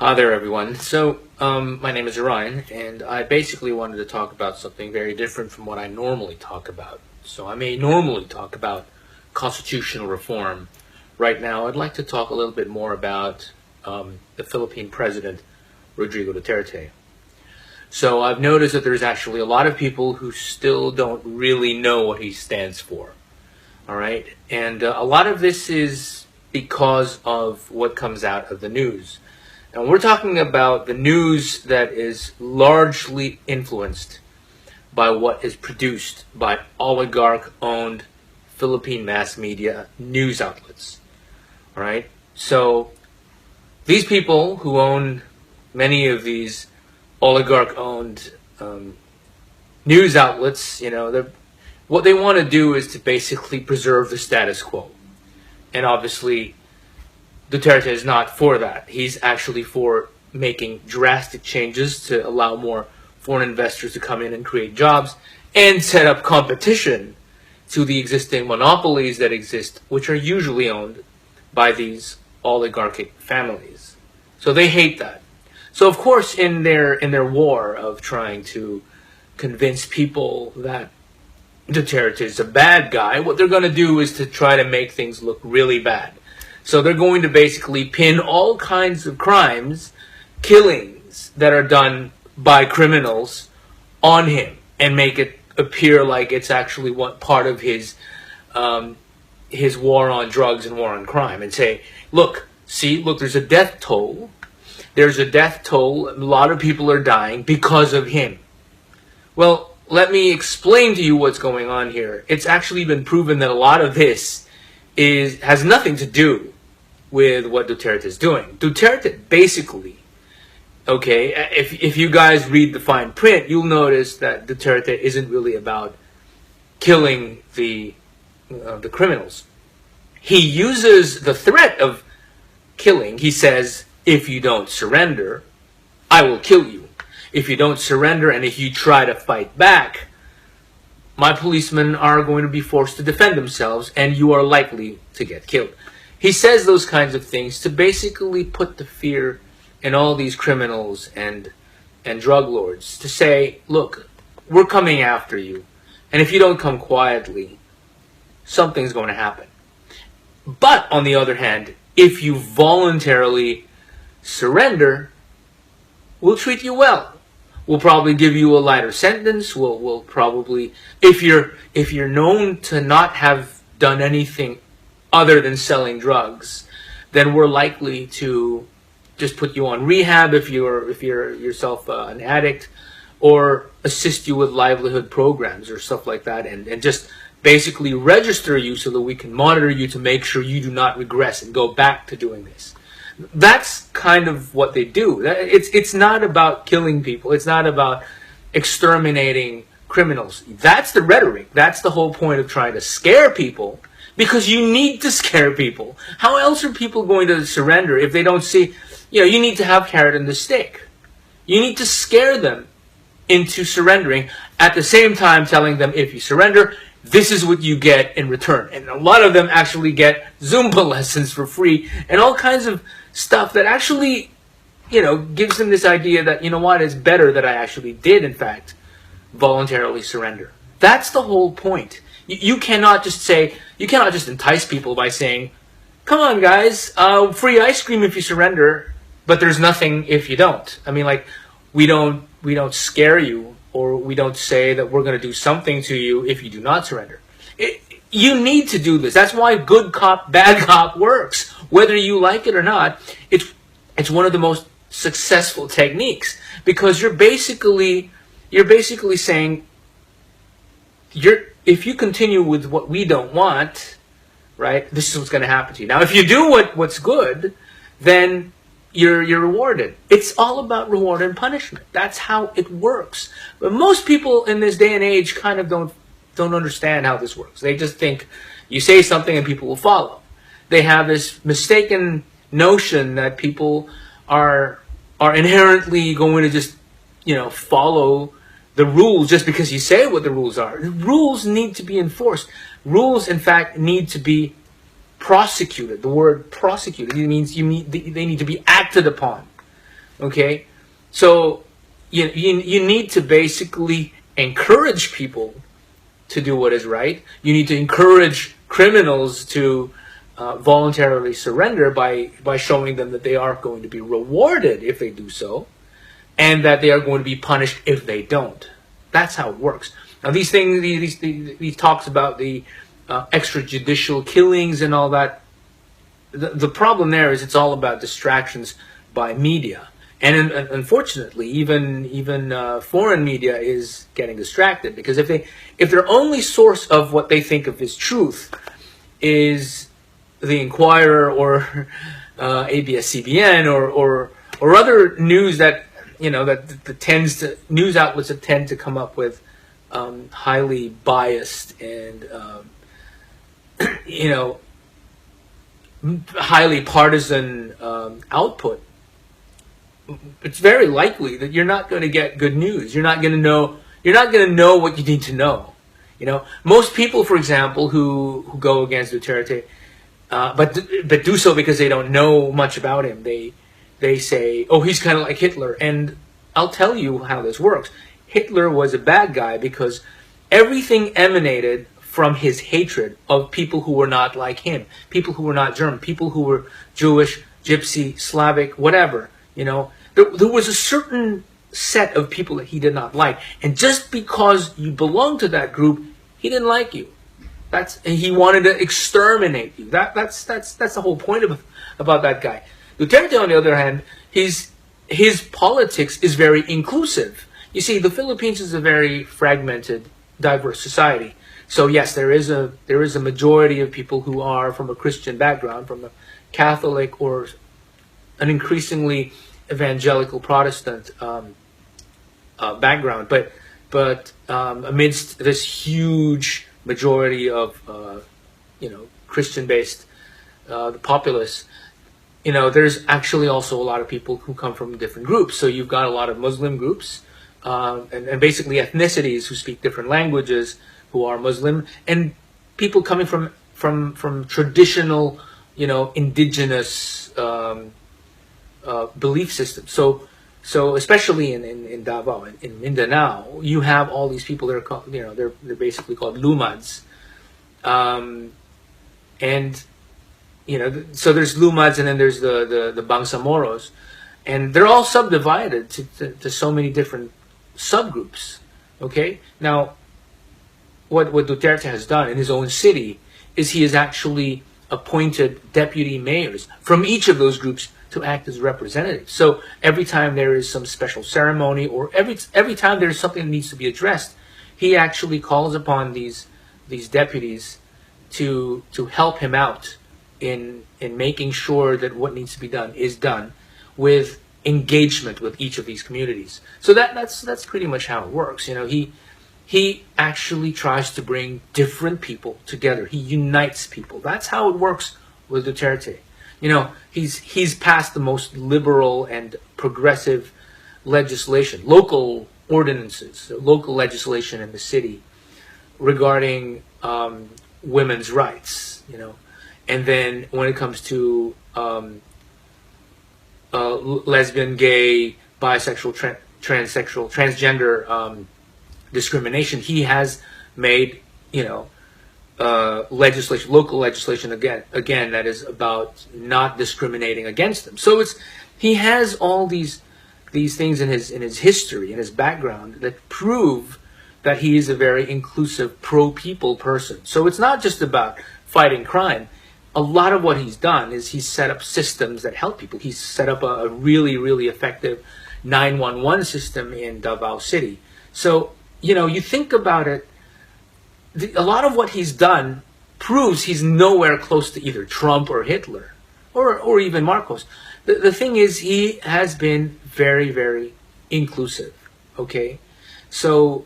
Hi there, everyone. My name is Ryan, and I basically wanted to talk about something very different from what I normally talk about. So I may normally talk about constitutional reform. Right now, I'd like to talk a little bit more about the Philippine president, Rodrigo Duterte. So I've noticed that there's actually a lot of people who still don't really know what he stands for. All right, and a lot of this is because of what comes out of the news. And we're talking about the news that is largely influenced by what is produced by oligarch-owned Philippine mass media news outlets. All right? So these people who own many of these oligarch-owned news outlets, what they want to do is to basically preserve the status quo. And obviously, Duterte is not for that. He's actually for making drastic changes to allow more foreign investors to come in and create jobs and set up competition to the existing monopolies that exist, which are usually owned by these oligarchic families. So they hate that. So of course, in their war of trying to convince people that Duterte is a bad guy, what they're going to do is to try to make things look really bad. So they're going to basically pin all kinds of crimes, killings that are done by criminals on him and make it appear like it's actually one part of his war on drugs and war on crime, and say, look, there's a death toll. There's a death toll. A lot of people are dying because of him. Well, let me explain to you what's going on here. It's actually been proven that a lot of this has nothing to do with what Duterte is doing. Duterte basically, if you guys read the fine print, you'll notice that Duterte isn't really about killing the criminals. He uses the threat of killing. He says, if you don't surrender, I will kill you. If you don't surrender and if you try to fight back, my policemen are going to be forced to defend themselves and you are likely to get killed. He says those kinds of things to basically put the fear in all these criminals and drug lords, to say, look, we're coming after you, and if you don't come quietly, something's going to happen. But on the other hand, if you voluntarily surrender, we'll treat you well. We'll probably give you a lighter sentence. We'll probably, if you're known to not have done anything other than selling drugs, then we're likely to just put you on rehab if you're yourself an addict, or assist you with livelihood programs or stuff like that, and just basically register you so that we can monitor you to make sure you do not regress and go back to doing this. That's kind of what they do. It's not about killing people. It's not about exterminating criminals. That's the rhetoric. That's the whole point of trying to scare people, because you need to scare people. How else are people going to surrender if they don't see, you need to have carrot and the stick. You need to scare them into surrendering, at the same time telling them, if you surrender, this is what you get in return. And a lot of them actually get Zumba lessons for free and all kinds of stuff that actually, gives them this idea that, it's better that I actually did, in fact, voluntarily surrender. That's the whole point. You cannot just entice people by saying, come on guys, free ice cream if you surrender, but there's nothing if you don't. I mean, we don't scare you, or we don't say that we're going to do something to you if you do not surrender. You need to do this. That's why good cop, bad cop works. Whether you like it or not, it's one of the most successful techniques, because you're basically saying, if you continue with what we don't want, right, this is what's going to happen to you. Now, if you do what's good, then you're rewarded. It's all about reward and punishment. That's how it works. But most people in this day and age kind of don't understand how this works. They just think you say something and people will follow. They have this mistaken notion that people are inherently going to just, follow the rules just because you say what the rules are. The rules need to be enforced. Rules, in fact, need to be prosecuted. The word prosecuted, it means they need to be acted upon. Okay, so you need to basically encourage people to do what is right. You need to encourage criminals to voluntarily surrender by showing them that they are going to be rewarded if they do so, and that they are going to be punished if they don't. That's how it works. Now, these things, these talks about the extrajudicial killings and all that. The problem there is it's all about distractions by media, and unfortunately, even foreign media is getting distracted, because if their only source of what they think of as truth is the Inquirer or ABS-CBN or other news that news outlets that tend to come up with highly biased and highly partisan output, it's very likely that you're not going to get good news. You're not going to know. You're not going to know what you need to know. Most people, for example, who go against Duterte, but do so because they don't know much about him. They say, "Oh, he's kind of like Hitler," and I'll tell you how this works. Hitler was a bad guy because everything emanated from his hatred of people who were not like him, people who were not German, people who were Jewish, Gypsy, Slavic, whatever. There was a certain set of people that he did not like, and just because you belong to that group, he didn't like you. He wanted to exterminate you. That's the whole point about that guy. Duterte, on the other hand, his politics is very inclusive. You see, the Philippines is a very fragmented, diverse society. So yes, there is a majority of people who are from a Christian background, from a Catholic or an increasingly evangelical Protestant background. But amidst this huge majority of Christian-based the populace, there's actually also a lot of people who come from different groups. So you've got a lot of Muslim groups and basically ethnicities who speak different languages, who are Muslim, and people coming from traditional, indigenous belief systems. So especially in Davao, in Mindanao, you have all these people that are called, they're basically called Lumads, and so there's Lumads, and then there's the Bangsamoros, and they're all subdivided to so many different subgroups. Okay, now what Duterte has done in his own city is he has actually appointed deputy mayors from each of those groups to act as representatives. So every time there is some special ceremony, or every time there is something that needs to be addressed, he actually calls upon these deputies to help him out in making sure that what needs to be done is done with engagement with each of these communities. So that's pretty much how it works. He actually tries to bring different people together. He unites people. That's how it works with Duterte. He's passed the most liberal and progressive legislation, local ordinances, local legislation in the city regarding women's rights. And then when it comes to lesbian, gay, bisexual, transsexual, transgender discrimination, he has made legislation, local legislation again that is about not discriminating against them. So he has all these things in his history, in his background, that prove that he is a very inclusive, pro-people person. So it's not just about fighting crime. A lot of what he's done is he's set up systems that help people. He's set up a really, really effective 911 system in Davao City. So you think about it, a lot of what he's done proves he's nowhere close to either Trump or Hitler or even Marcos. The thing is, he has been very, very inclusive. Okay, so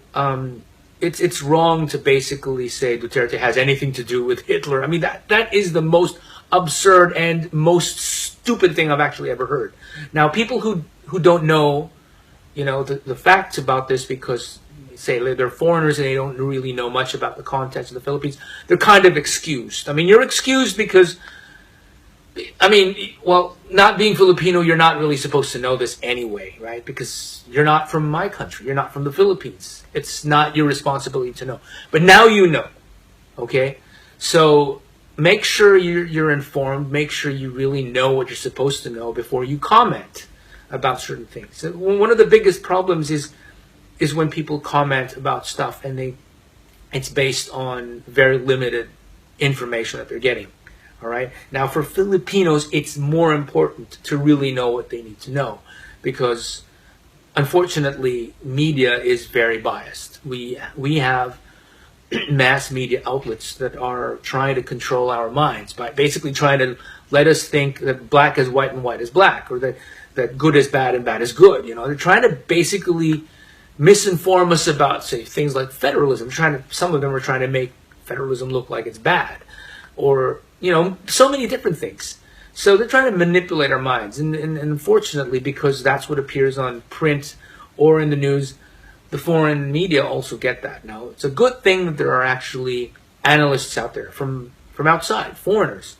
it's wrong to basically say Duterte has anything to do with Hitler. I mean, that is the most absurd and most stupid thing I've actually ever heard. Now, people who don't know, the facts about this, because say they're foreigners and they don't really know much about the context of the Philippines, they're kind of excused. I mean, you're excused because I mean, well, not being Filipino, you're not really supposed to know this anyway, right? Because you're not from my country. You're not from the Philippines. It's not your responsibility to know. But now you know, okay? So make sure you're informed. Make sure you really know what you're supposed to know before you comment about certain things. So one of the biggest problems is when people comment about stuff and it's based on very limited information that they're getting. All right. Now, for Filipinos, it's more important to really know what they need to know, because unfortunately, media is very biased. We have mass media outlets that are trying to control our minds by basically trying to let us think that black is white and white is black, or that good is bad and bad is good. You know, they're trying to basically misinform us about, say, things like federalism. Some of them are trying to make federalism look like it's bad, or so many different things. So they're trying to manipulate our minds, and unfortunately, because that's what appears on print or in the news, the foreign media also get that. Now, it's a good thing that there are actually analysts out there from outside, foreigners,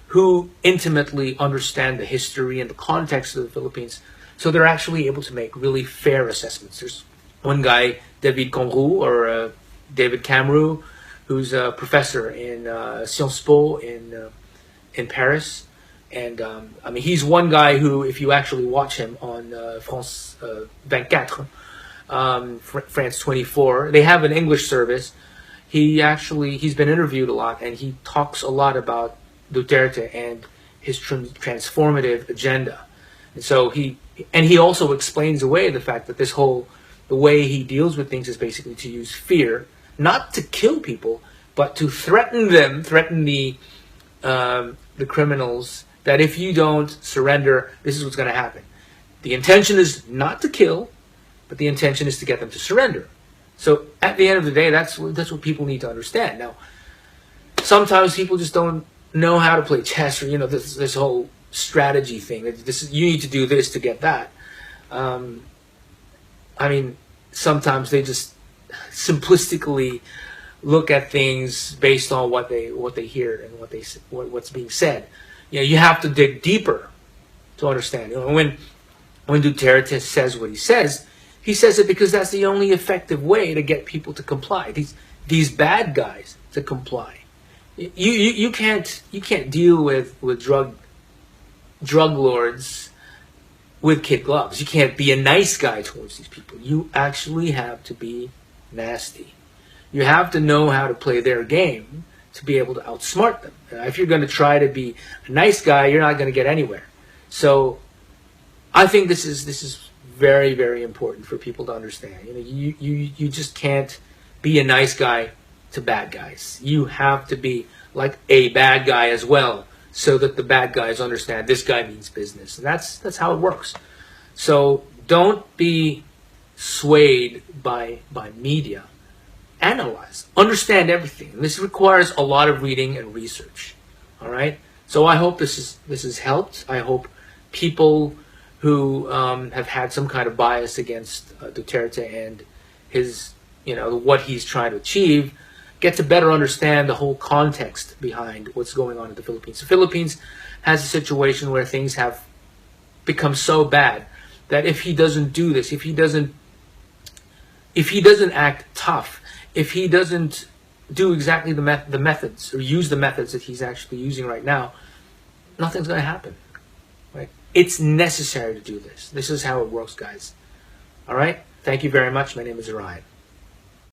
who intimately understand the history and the context of the Philippines, so they're actually able to make really fair assessments. There's one guy, David Conroux, or David Camroux, who's a professor in Sciences Po in Paris, and I mean, he's one guy who, if you actually watch him on France 24, France 24, they have an English service. He's been interviewed a lot, and he talks a lot about Duterte and his transformative agenda. And so he also explains away the fact that the way he deals with things is basically to use fear, not to kill people, but to threaten the criminals, that if you don't surrender, this is what's going to happen. The intention is not to kill, but the intention is to get them to surrender. So at the end of the day, that's what people need to understand. Now, sometimes people just don't know how to play chess, or this whole strategy thing. You need to do this to get that. I mean, sometimes they just simplistically look at things based on what they hear and what's being said. You have to dig deeper to understand. When Duterte says what he says it because that's the only effective way to get people to comply. These bad guys to comply. You can't deal with drug lords with kid gloves. You can't be a nice guy towards these people. You actually have to be nasty. You have to know how to play their game to be able to outsmart them. If you're going to try to be a nice guy, you're not going to get anywhere. So I think this is very, very important for people to understand. You just can't be a nice guy to bad guys. You have to be like a bad guy as well, so that the bad guys understand this guy means business. And that's how it works. So don't be swayed by media. Analyze, understand everything. This requires a lot of reading and research. All right. So I hope this has helped. I hope people who have had some kind of bias against Duterte and his, what he's trying to achieve, get to better understand the whole context behind what's going on in the Philippines. The Philippines has a situation where things have become so bad that if he doesn't do this, if he doesn't act tough, if he doesn't do exactly the methods, or use the methods that he's actually using right now, nothing's going to happen. Right? It's necessary to do this. This is how it works, guys. All right? Thank you very much. My name is Orion.